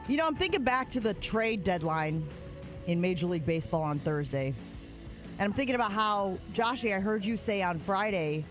You know, I'm thinking back to the trade deadline in Major League Baseball on Thursday. And I'm thinking about how, Joshy, I heard you say on Friday,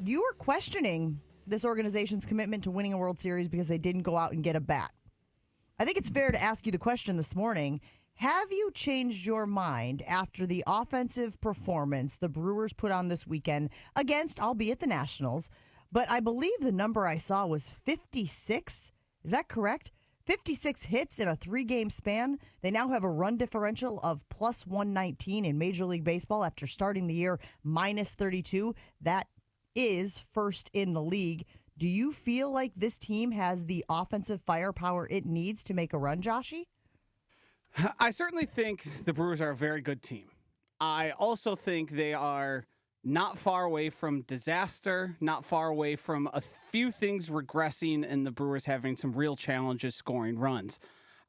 you were questioning this organization's commitment to winning a World Series because they didn't go out and get a bat. I think it's fair to ask you the question this morning. Have you changed your mind after the offensive performance the Brewers put on this weekend against, albeit the Nationals, but I believe the number I saw was 56? Is that correct? 56 hits in a 3-game span. They now have a run differential of plus 119 in Major League Baseball after starting the year minus 32. That is first in the league. Do you feel like this team has the offensive firepower it needs to make a run, Joshy? I certainly think the Brewers are a very good team. I also think they are not far away from disaster, not far away from a few things regressing and the Brewers having some real challenges scoring runs.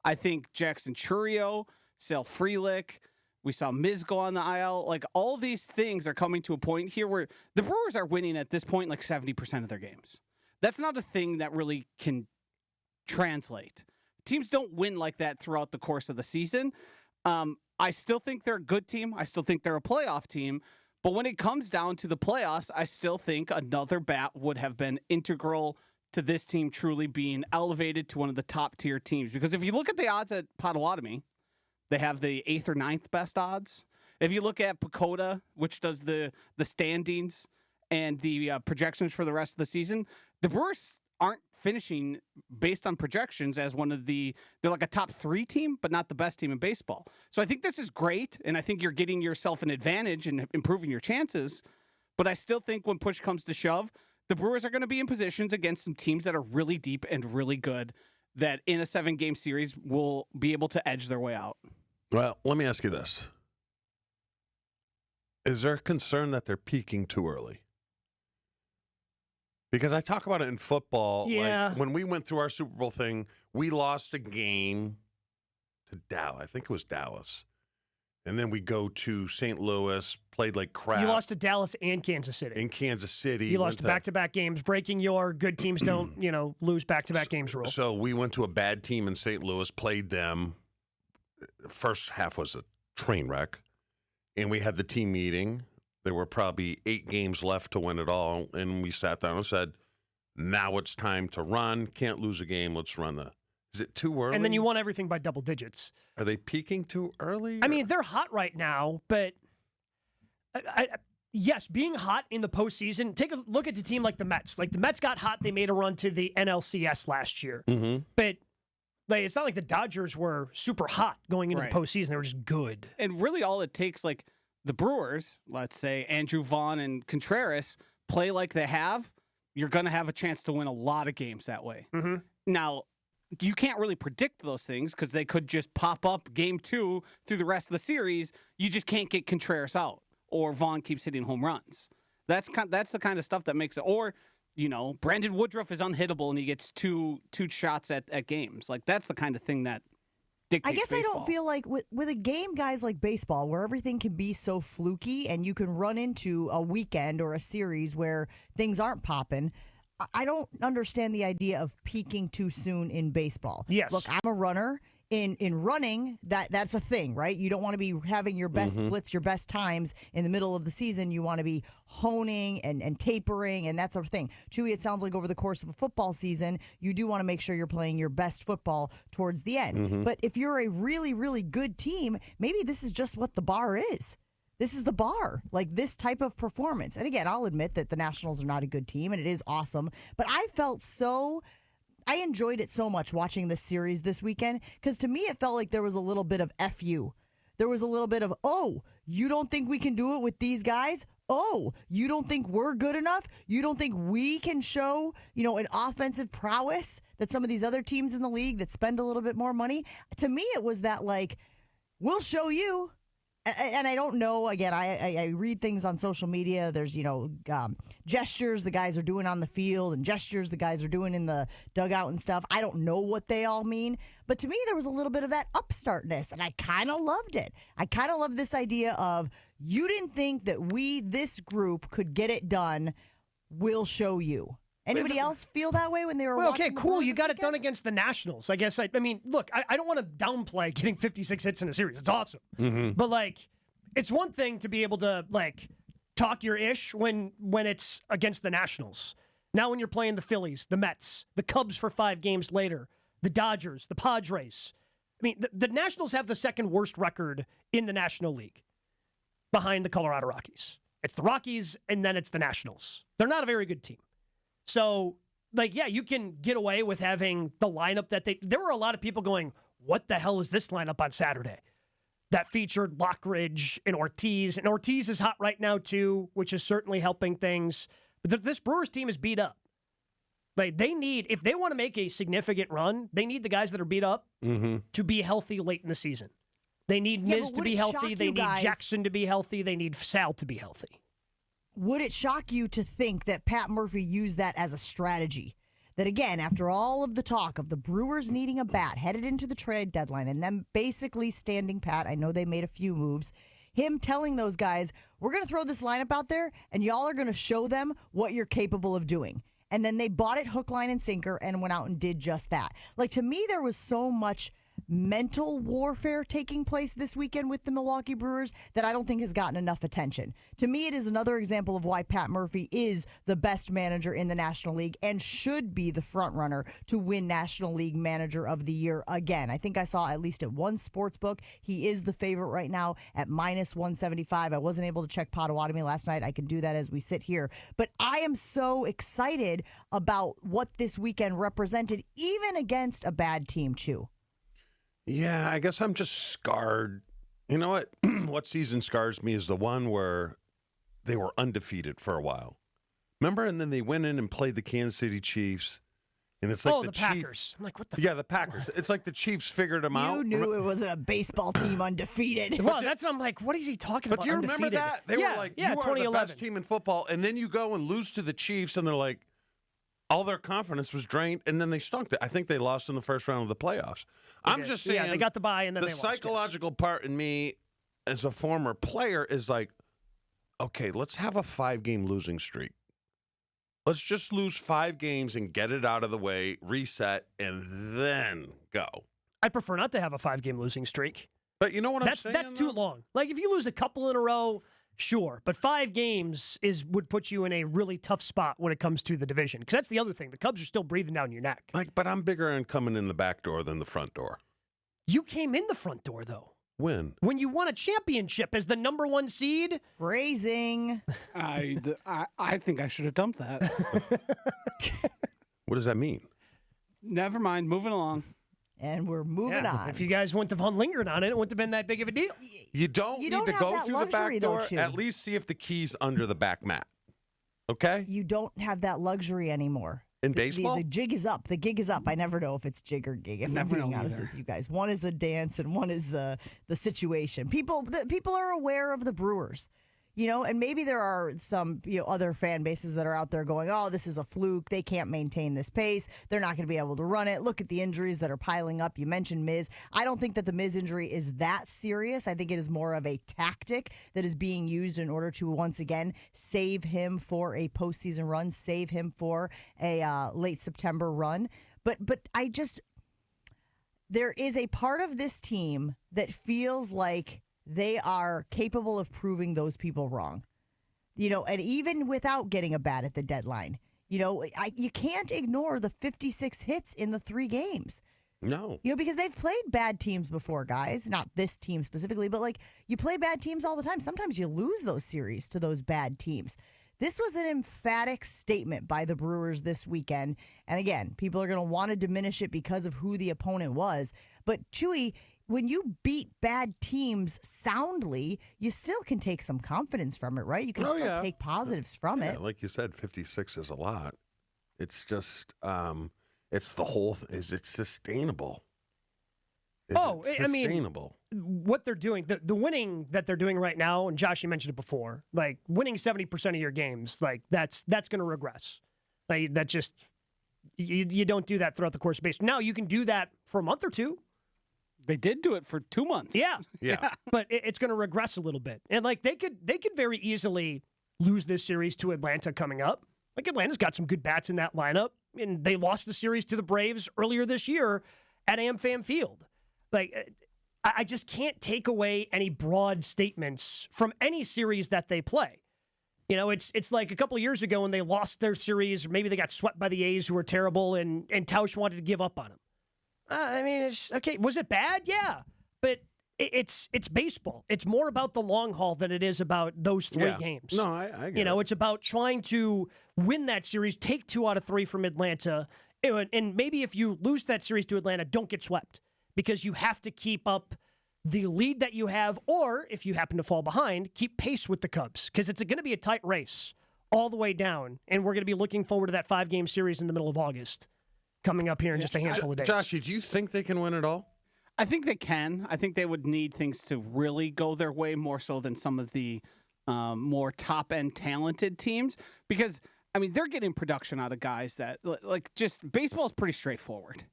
I think Jackson Chourio, Sale Frelick, we saw Miz go on the IL. Like, all these things are coming to a point here where the Brewers are winning at this point like 70% of their games. That's not a thing that really can translate. Teams don't win like that throughout the course of the season. I still think they're a good team. I still think they're a playoff team. But when it comes down to the playoffs, I still think another bat would have been integral to this team truly being elevated to one of the top-tier teams. Because if you look at the odds at 𝘃𝘃𝘃, they have the 8th or 9th best odds. If you look at PECOTA, which does the standings and the projections for the rest of the season, the Brewers aren't finishing based on projections as they're like a top 3 team, but not the best team in baseball. So I think this is great, and I think you're getting yourself an advantage and improving your chances. But I still think when push comes to shove, the Brewers are going to be in positions against some teams that are really deep and really good that in a 7-game series will be able to edge their way out. Well, let me ask you this. Is there a concern that they're peaking too early? Because I talk about it in football. Yeah. Like when we went through our Super Bowl thing, we lost a game to Dallas. I think it was Dallas. And then we go to St. Louis, played like crap. You lost to Dallas and Kansas City. In Kansas City. You lost to back-to-back games, breaking your good teams don't, lose back-to-back games rule. So we went to a bad team in St. Louis, played them. First half was a train wreck. And we had the team meeting. There were probably 8 games left to win it all, and we sat down and said, now it's time to run. Can't lose a game. Let's run the... Is it too early? And then you won everything by double digits. Are they peaking too early? I mean, they're hot right now, but yes, being hot in the postseason, take a look at a team like the Mets. Like, the Mets got hot. They made a run to the NLCS last year. Mm-hmm. But it's not like the Dodgers were super hot going into the postseason. They were just good. And really all it takes, like, the Brewers, let's say, Andrew Vaughn and Contreras, play like they have, you're going to have a chance to win a lot of games that way. Mm-hmm. Now, you can't really predict those things because they could just pop up game 2 through the rest of the series. You just can't get Contreras out, or Vaughn keeps hitting home runs. That's the kind of stuff that makes it. Or, Brandon Woodruff is unhittable and he gets two shots at games. Like, that's the kind of thing that dictates I guess baseball. I don't feel like with a game, guys, like baseball, where everything can be so fluky and you can run into a weekend or a series where things aren't popping. I don't understand the idea of peaking too soon in baseball. Yes. Look, I'm a runner. In running, that's a thing, right? You don't want to be having your best splits, your best times in the middle of the season. You want to be honing and tapering, and that sort of thing. Chewy, it sounds like over the course of a football season, you do want to make sure you're playing your best football towards the end. But if you're a really, really good team, maybe this is just what the bar is. This is the bar, like this type of performance. And again, I'll admit that the Nationals are not a good team, and it is awesome. But I enjoyed it so much watching this series this weekend because to me it felt like there was a little bit of FU. There was a little bit of, oh, you don't think we can do it with these guys? Oh, you don't think we're good enough? You don't think we can show, an offensive prowess that some of these other teams in the league that spend a little bit more money? To me, it was that, like, we'll show you. And I don't know, again, I read things on social media. There's, gestures the guys are doing on the field and gestures the guys are doing in the dugout and stuff. I don't know what they all mean. But to me, there was a little bit of that upstartness, and I kind of loved it. I kind of love this idea of, you didn't think that this group could get it done. We'll show you. Anybody else feel that way when they were Well, watching okay, the cool. Brewers You this got it done weekend? against the Nationals. I guess, I mean, look, I don't want to downplay getting 56 hits in a series. It's awesome. But, like, it's one thing to be able to, like, talk your ish when it's against the Nationals. Now when you're playing the Phillies, the Mets, the Cubs for 5 games later, the Dodgers, the Padres. I mean, the Nationals have the second worst record in the National League behind the Colorado Rockies. It's the Rockies, and then it's the Nationals. They're not a very good team. So, like, yeah, you can get away with having the lineup that there were a lot of people going, what the hell is this lineup on Saturday? That featured Lockridge and Ortiz. And Ortiz is hot right now, too, which is certainly helping things. But this Brewers team is beat up. Like, they need, if they want to make a significant run, they need the guys that are beat up to be healthy late in the season. They need Miz to be healthy. They need Jackson to be healthy. They need Sal to be healthy. Would it shock you to think that Pat Murphy used that as a strategy? That, again, after all of the talk of the Brewers needing a bat headed into the trade deadline and them basically standing pat, I know they made a few moves, him telling those guys, we're going to throw this lineup out there and y'all are going to show them what you're capable of doing. And then they bought it hook, line, and sinker and went out and did just that. Like, to me, there was so much mental warfare taking place this weekend with the Milwaukee Brewers that I don't think has gotten enough attention. To me, it is another example of why Pat Murphy is the best manager in the National League and should be the front runner to win National League Manager of the Year again. I think I saw at least at one sports book, he is the favorite right now at -175. I wasn't able to check 𝘾𝙀𝙀𝙀 last night. I can do that as we sit here. But I am so excited about what this weekend represented, even against a bad team, Chew. Yeah, I guess I'm just scarred. You know what? What season scars me is the one where they were undefeated for a while. Remember? And then they went in and played the Kansas City Chiefs. And it's like the Chiefs. Packers. I'm like, what the? Yeah, the Packers. It's like the Chiefs figured them out. You knew it wasn't a baseball team undefeated. Well, that's what I'm like, what is he talking about? But do you remember undefeated? that? They were like, you are the best team in football. And then you go and lose to the Chiefs, and they're like, all their confidence was drained, and then they stunk. I think they lost in the first round of the playoffs. I'm just saying. Yeah, they got the bye, and then the they lost. psychological part in me as a former player is like, okay, let's have a 5-game losing streak. Let's just lose 5 games and get it out of the way, reset, and then go. I prefer not to have a 5-game losing streak. But you know what I'm saying? That's too long. Like, if you lose a couple in a row, sure. But 5 games would put you in a really tough spot when it comes to the division. Because that's the other thing. The Cubs are still breathing down your neck. But I'm bigger in coming in the back door than the front door. You came in the front door, though. When? When you won a championship as the number 1 seed. Phrasing. I think I should have dumped that. What does that mean? Never mind. Moving along. And we're moving on. If you guys wouldn't have lingered on it, it wouldn't have been that big of a deal. You don't need to have go that through the back luxury, though, door. Chew. At least see if the key's under the back mat. Okay? You don't have that luxury anymore. In baseball? The jig is up. The gig is up. I never know if it's jig or gig. If I'm Never being know honest either. with you guys, one is the dance and one is the situation. People are aware of the Brewers, and maybe there are some other fan bases that are out there going, "Oh, this is a fluke. They can't maintain this pace. They're not going to be able to run it. Look at the injuries that are piling up." You mentioned Miz. I don't think that the Miz injury is that serious. I think it is more of a tactic that is being used in order to once again save him for a postseason run, save him for a late September run. But there is a part of this team that feels like they are capable of proving those people wrong, and even without getting a bat at the deadline, you can't ignore the 56 hits in the 3 games. No. Because they've played bad teams before, guys. Not this team specifically, but you play bad teams all the time. Sometimes you lose those series to those bad teams. This was an emphatic statement by the Brewers this weekend. And again, people are going to want to diminish it because of who the opponent was. But Chewy, when you beat bad teams soundly, you still can take some confidence from it, right? You can still take positives from it. Like you said, 56 is a lot. It's just, it's the whole, is it sustainable? Is it sustainable? What they're doing, the winning that they're doing right now, and Josh, you mentioned it before, like winning 70% of your games, like that's going to regress. Like that just, you don't do that throughout the course of baseball. Now you can do that for a month or 2. They did do it for 2 months. Yeah. Yeah. But it's going to regress a little bit. And like they could very easily lose this series to Atlanta coming up. Like Atlanta's got some good bats in that lineup, and they lost the series to the Braves earlier this year at AmFam Field. Like, I just can't take away any broad statements from any series that they play. You know, it's like a couple of years ago when they lost their series, or maybe they got swept by the A's who were terrible, and 𝘃 wanted to give up on them. I mean, it's okay. Was it bad? Yeah, but it's baseball. It's more about the long haul than it is about those three games. No, I get You know, it. it's about trying to win that series, take 2 out of 3 from Atlanta, and maybe if you lose that series to Atlanta, don't get swept because you have to keep up the lead that you have, or if you happen to fall behind, keep pace with the Cubs because it's going to be a tight race all the way down, and we're going to be looking forward to that 5-game series in the middle of August coming up here in just a handful of days. Joshy, do you think they can win it all? I think they can. I think they would need things to really go their way more so than some of the more top-end talented teams because, I mean, they're getting production out of guys that, like, just baseball is pretty straightforward.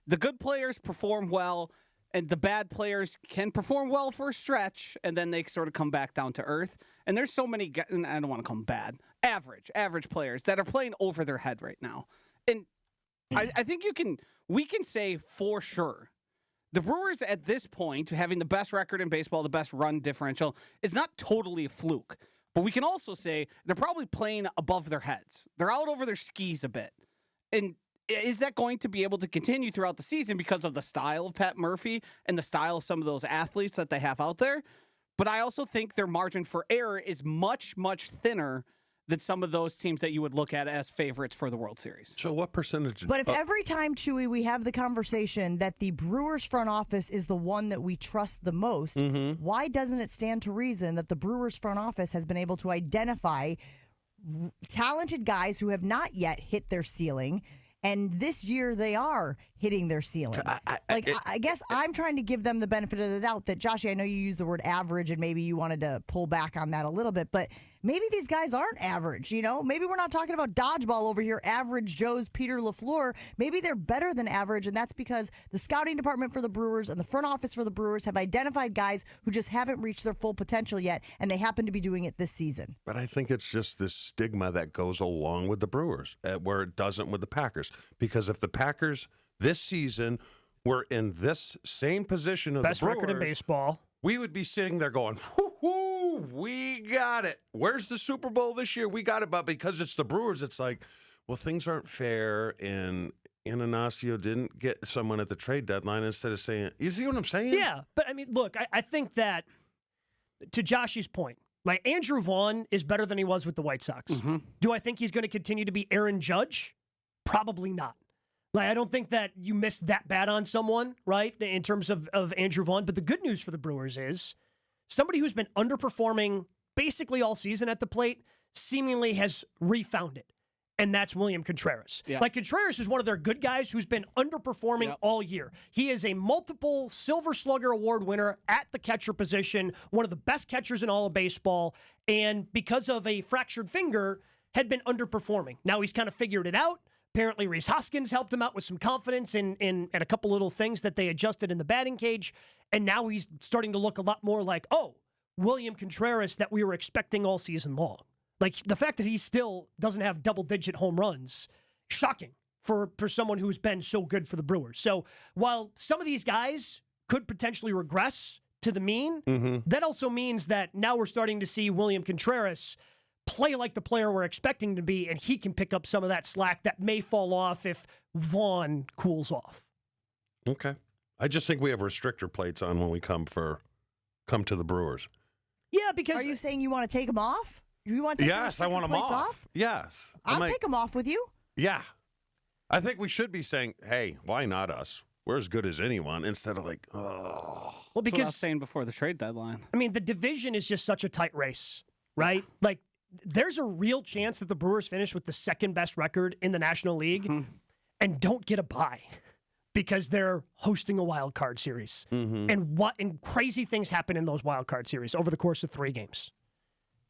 The good players perform well, and the bad players can perform well for a stretch, and then they sort of come back down to earth. And there's so many, and I don't want to call them bad, average players that are playing over their head right now. And I think we can say for sure, the Brewers at this point, having the best record in baseball, the best run differential, is not totally a fluke. But we can also say they're probably playing above their heads. They're out over their skis a bit. And is that going to be able to continue throughout the season because of the style of Pat Murphy and the style of some of those athletes that they have out there? But I also think their margin for error is much, much thinner than some of those teams that you would look at as favorites for the World Series. So what percentage? But if every time, Chewy, we have the conversation that the Brewers front office is the one that we trust the most, why doesn't it stand to reason that the Brewers front office has been able to identify talented guys who have not yet hit their ceiling, and this year they are hitting their ceiling? I guess I'm trying to give them the benefit of the doubt that, Joshy, I know you used the word average and maybe you wanted to pull back on that a little bit, but maybe these guys aren't average, you know? Maybe we're not talking about dodgeball over here, average Joe's Peter LaFleur. Maybe they're better than average, and that's because the scouting department for the Brewers and the front office for the Brewers have identified guys who just haven't reached their full potential yet, and they happen to be doing it this season. But I think it's just this stigma that goes along with the Brewers, where it doesn't with the Packers. Because if the Packers this season were in this same position of Best the Brewers, record in baseball, we would be sitting there going, whoo, we got it. Where's the Super Bowl this year? We got it. But because it's the Brewers, it's like, well, things aren't fair. And Ananasio didn't get someone at the trade deadline instead of saying, you see what I'm saying? Yeah, but I mean, look, I think that, to Joshy's point, like Andrew Vaughn is better than he was with the White Sox. Do I think he's going to continue to be Aaron Judge? Probably not. Like, I don't think that you missed that bad on someone, right, in terms of Andrew Vaughn. But the good news for the Brewers is somebody who's been underperforming basically all season at the plate seemingly has refound it, and that's William Contreras. Yeah. Like, Contreras is one of their good guys who's been underperforming all year. He is a multiple Silver Slugger Award winner at the catcher position, one of the best catchers in all of baseball, and because of a fractured finger, had been underperforming. Now he's kind of figured it out. Apparently, Rhys Hoskins helped him out with some confidence in a couple little things that they adjusted in the batting cage, and now he's starting to look a lot more like, William Contreras that we were expecting all season long. Like, the fact that he still doesn't have double-digit home runs, shocking for someone who's been so good for the Brewers. So while some of these guys could potentially regress to the mean, that also means that now we're starting to see William Contreras play like the player we're expecting to be, and he can pick up some of that slack that may fall off if Vaughn cools off. Okay. I just think we have restrictor plates on when we come to the Brewers. Yeah, because... Are you saying you want to take them off? You want to take Yes, I want them off. Yes. I'll take them off with you. Yeah. I think we should be saying, hey, why not us? We're as good as anyone, instead of like, oh. Well, That's what I was because, saying before the trade deadline. I mean, the division is just such a tight race, right? Like, there's a real chance that the Brewers finish with the second best record in the National League and don't get a bye because they're hosting a wild card series. And crazy things happen in those wild card series over the course of 3 games.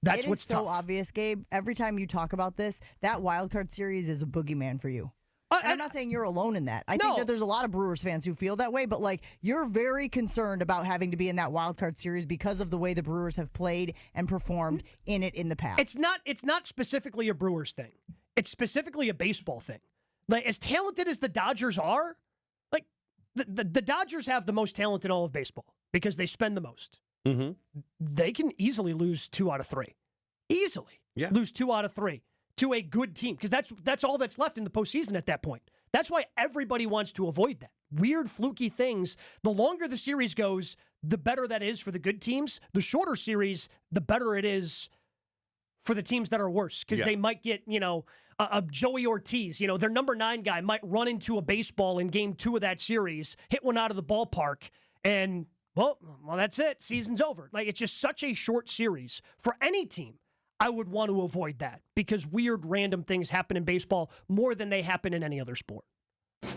That's what's so tough. obvious, Gabe. Every time you talk about this, that wild card series is a boogeyman for you. And I'm not saying you're alone in that. I think that there's a lot of Brewers fans who feel that way, but like you're very concerned about having to be in that wild card series because of the way the Brewers have played and performed in it in the past. It's not specifically a Brewers thing. it's specifically a baseball thing. Like, as talented as the Dodgers are, like, the Dodgers have the most talent in all of baseball because they spend the most. Mm-hmm. They can easily lose 2 out of 3. Easily. Yeah. Lose 2 out of 3 to a good team because that's all that's left in the postseason at that point. That's why everybody wants to avoid that. Weird, fluky things. The longer the series goes, the better that is for the good teams. The shorter series, the better it is for the teams that are worse because they might get, a Joey Ortiz, their number 9 guy might run into a baseball in game 2 of that series, hit one out of the ballpark, and, well, that's it. Season's over. Like, it's just such a short series for any team. I would want to avoid that because weird, random things happen in baseball more than they happen in any other sport.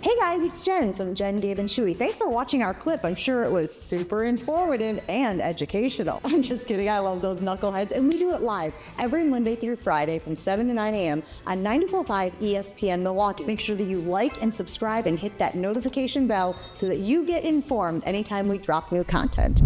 Hey guys, it's Jen from Jen, Gabe, and Chewy. Thanks for watching our clip. I'm sure it was super informative and educational. I'm just kidding. I love those knuckleheads. And we do it live every Monday through Friday from 7 to 9 a.m. on 94.5 ESPN Milwaukee. Make sure that you like and subscribe and hit that notification bell so that you get informed anytime we drop new content.